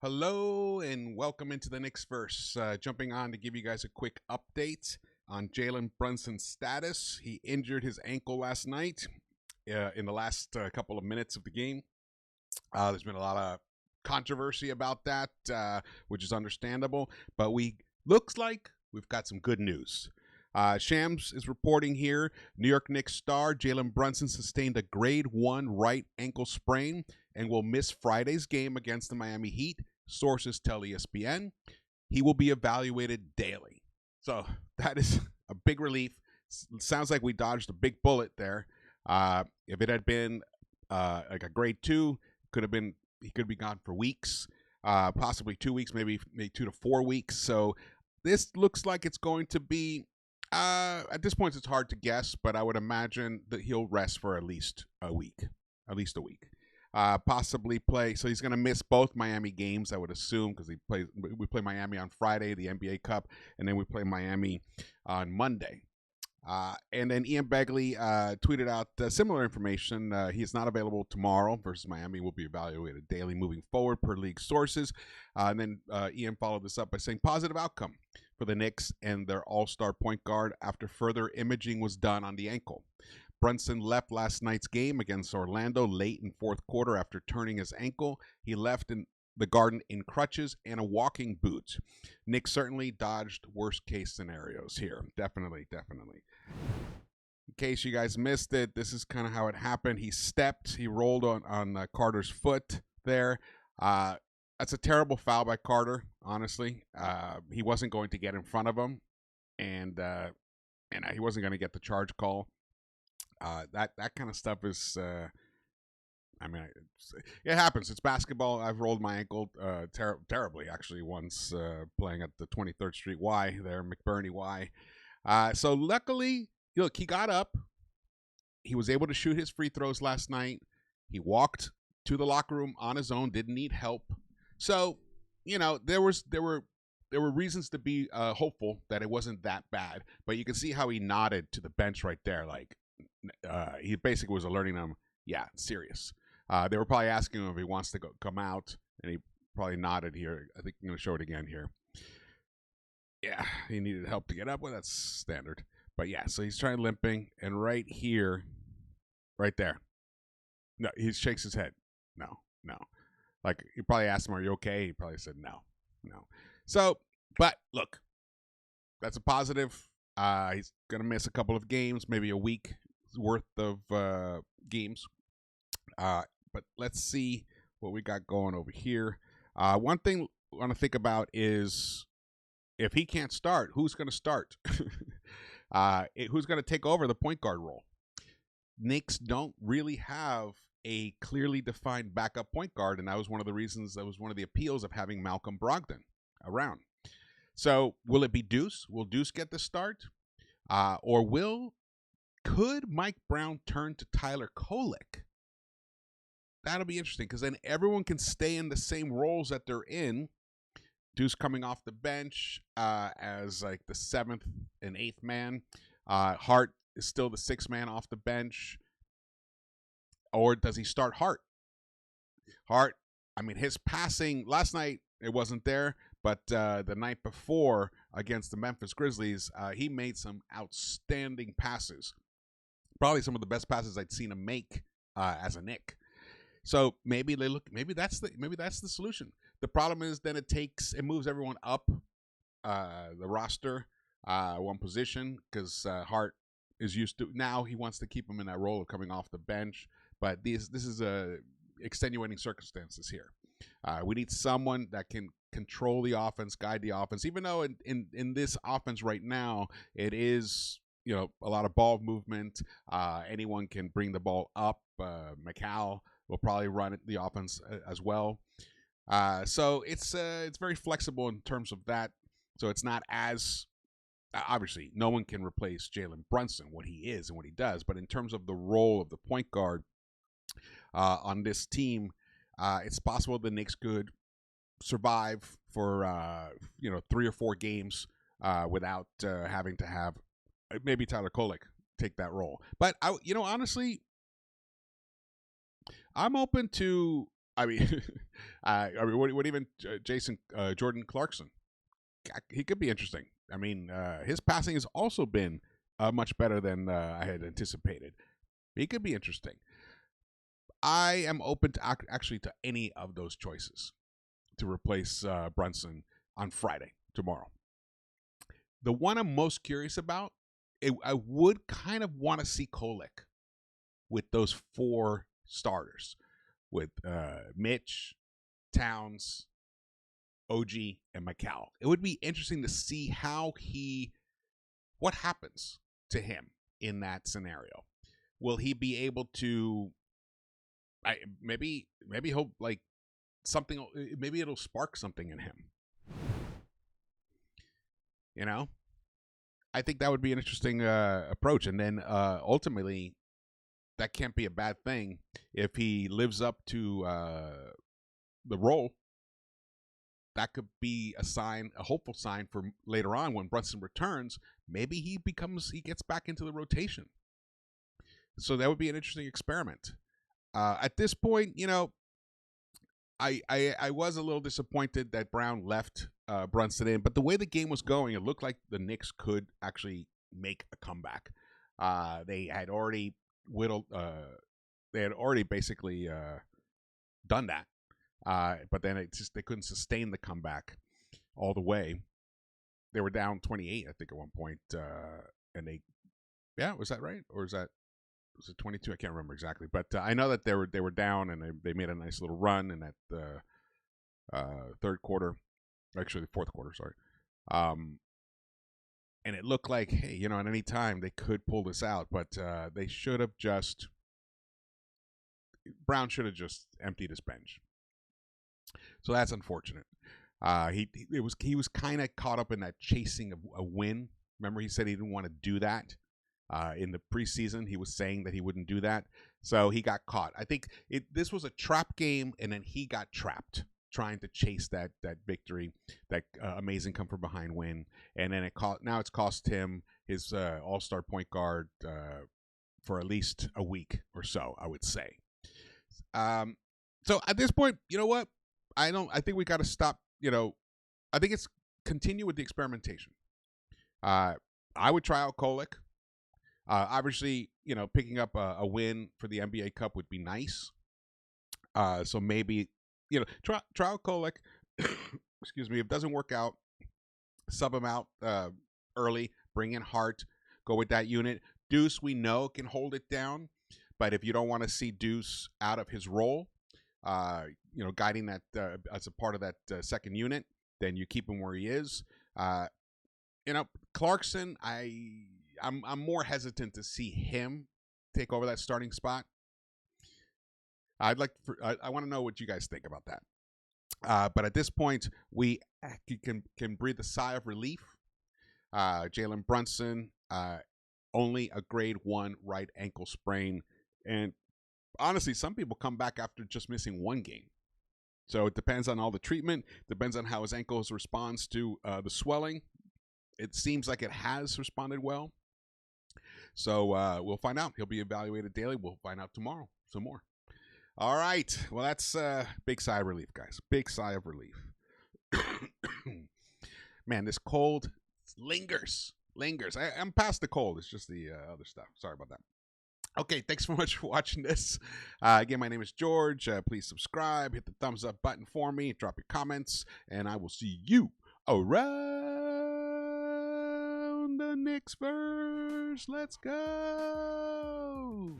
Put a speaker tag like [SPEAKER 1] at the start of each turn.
[SPEAKER 1] Hello and welcome into the Knicks-Verse. Jumping on to give you guys a quick update on Jalen Brunson's status. He injured his ankle last night in the last couple of minutes of the game. There's been a lot of controversy about that, which is understandable, but looks like we've got some good news. Shams is reporting here, New York Knicks star Jalen Brunson sustained a grade 1 right ankle sprain and will miss Friday's game against the Miami Heat. Sources tell ESPN. He will be evaluated daily. So that is a big relief. Sounds like we dodged a big bullet there. If it had been like a grade 2, he could be gone for weeks, possibly 2 weeks, maybe 2 to 4 weeks. So this looks like it's going to be, at this point it's hard to guess, but I would imagine that he'll rest for at least a week. Possibly play. So he's going to miss both Miami games, I would assume, because we play Miami on Friday, the NBA Cup, and then we play Miami on Monday. And then Ian Begley tweeted out similar information. He is not available tomorrow versus Miami. Will be evaluated daily moving forward per league sources. And then Ian followed this up by saying positive outcome for the Knicks and their all-star point guard after further imaging was done on the ankle. Brunson left last night's game against Orlando late in fourth quarter after turning his ankle. He left in the Garden in crutches and a walking boot. Knicks certainly dodged worst-case scenarios here. Definitely. In case you guys missed it, this is kind of how it happened. He rolled on Carter's foot there. That's a terrible foul by Carter, honestly. He wasn't going to get in front of him, and he wasn't going to get the charge call. That kind of stuff is, it happens. It's basketball. I've rolled my ankle terribly, actually, once playing at the 23rd Street Y there, McBurney Y. So luckily, look, he got up. He was able to shoot his free throws last night. He walked to the locker room on his own, didn't need help. So, there were reasons to be hopeful that it wasn't that bad. But you can see how he nodded to the bench right there, like he basically was alerting them, yeah, it's serious. They were probably asking him if he wants to come out, and he probably nodded here. I think I'm going to show it again here. Yeah, he needed help to get up. Well, that's standard. But yeah, so he's trying limping, and right here, right there. No, he shakes his head. No. Like, you probably asked him, are you okay? He probably said no. So, but look, that's a positive. He's going to miss a couple of games, maybe a week worth of games. But let's see what we got going over here. One thing I want to think about is if he can't start, who's going to start? Who's going to take over the point guard role? Knicks don't really have a clearly defined backup point guard, and that was one of the appeals of having Malcolm Brogdon around. So will it be Deuce? Will Deuce get the start? Or could Mike Brown turn to Tyler Kolek? That'll be interesting, because then everyone can stay in the same roles that they're in. Deuce coming off the bench as like the 7th and 8th man. Hart is still the 6th man off the bench. Or does he start Hart? His passing last night, it wasn't there, but the night before against the Memphis Grizzlies, he made some outstanding passes. Probably some of the best passes I'd seen him make as a Knick. So maybe that's the solution. The problem is then it moves everyone up the roster one position, because Hart is used to, now he wants to keep him in that role of coming off the bench. But this is extenuating circumstances here. We need someone that can control the offense, guide the offense. Even though in this offense right now, it is a lot of ball movement. Anyone can bring the ball up. McCall will probably run the offense as well. So it's very flexible in terms of that. So it's not as obviously no one can replace Jalen Brunson, what he is and what he does. But in terms of the role of the point guard on this team, it's possible the Knicks could survive for 3 or 4 games without having to have maybe Tyler Kolek take that role. But honestly, I'm open to I mean, what even Jordan Clarkson? He could be interesting. I mean, his passing has also been much better than I had anticipated. He could be interesting. I am open to actually to any of those choices to replace Brunson on Friday, tomorrow. The one I'm most curious about, I would kind of want to see Kolek with those 4 starters, with Mitch, Towns, OG, and McCall. It would be interesting to see what happens to him in that scenario. Will he be able to? Maybe he'll like something. Maybe it'll spark something in him. You know, I think that would be an interesting approach, and then ultimately, that can't be a bad thing if he lives up to the role. That could be a hopeful sign for later on when Brunson returns. Maybe he gets back into the rotation. So that would be an interesting experiment. At this point, you know, I was a little disappointed that Brown left Brunson in, but the way the game was going, it looked like the Knicks could actually make a comeback. They had already basically done that. But then they couldn't sustain the comeback all the way. They were down 28, I think, at one point, and was that right, or was it 22? I can't remember exactly, but I know that they were down, and they made a nice little run in that third quarter, actually the fourth quarter, sorry. And it looked like, hey, you know, at any time they could pull this out, but they should have just. Brown should have just emptied his bench. So that's unfortunate. He was kind of caught up in that chasing of a win. Remember, he said he didn't want to do that in the preseason. He was saying that he wouldn't do that, so he got caught. I think this was a trap game, and then he got trapped trying to chase that victory, that amazing come from behind win, and then it's cost him his all-star point guard for at least a week or so, I would say. So at this point, you know what? I think we got to stop. You know, I think it's continue with the experimentation. I would try out Kolek. Obviously, you know, picking up a win for the NBA Cup would be nice. So maybe, you know, try out Kolek. Excuse me. If it doesn't work out, sub him out early. Bring in Hart. Go with that unit. Deuce, we know, can hold it down. But if you don't want to see Deuce out of his role, you know, guiding that as a part of that second unit, then you keep him where he is. You know, Clarkson, I'm more hesitant to see him take over that starting spot. I want to know what you guys think about that. But at this point, we can breathe a sigh of relief. Jalen Brunson, only a grade 1 right ankle sprain, and honestly, some people come back after just missing 1 game. So it depends on all the treatment, depends on how his ankles responds to the swelling. It seems like it has responded well. So we'll find out. He'll be evaluated daily. We'll find out tomorrow some more. All right. Well, that's big sigh of relief, guys. Big sigh of relief. Man, this cold lingers. I'm past the cold. It's just the other stuff. Sorry about that. Okay, thanks so much for watching this. Again, my name is George. Please subscribe, hit the thumbs up button for me, drop your comments, and I will see you around the Knicks-Verse. Let's go!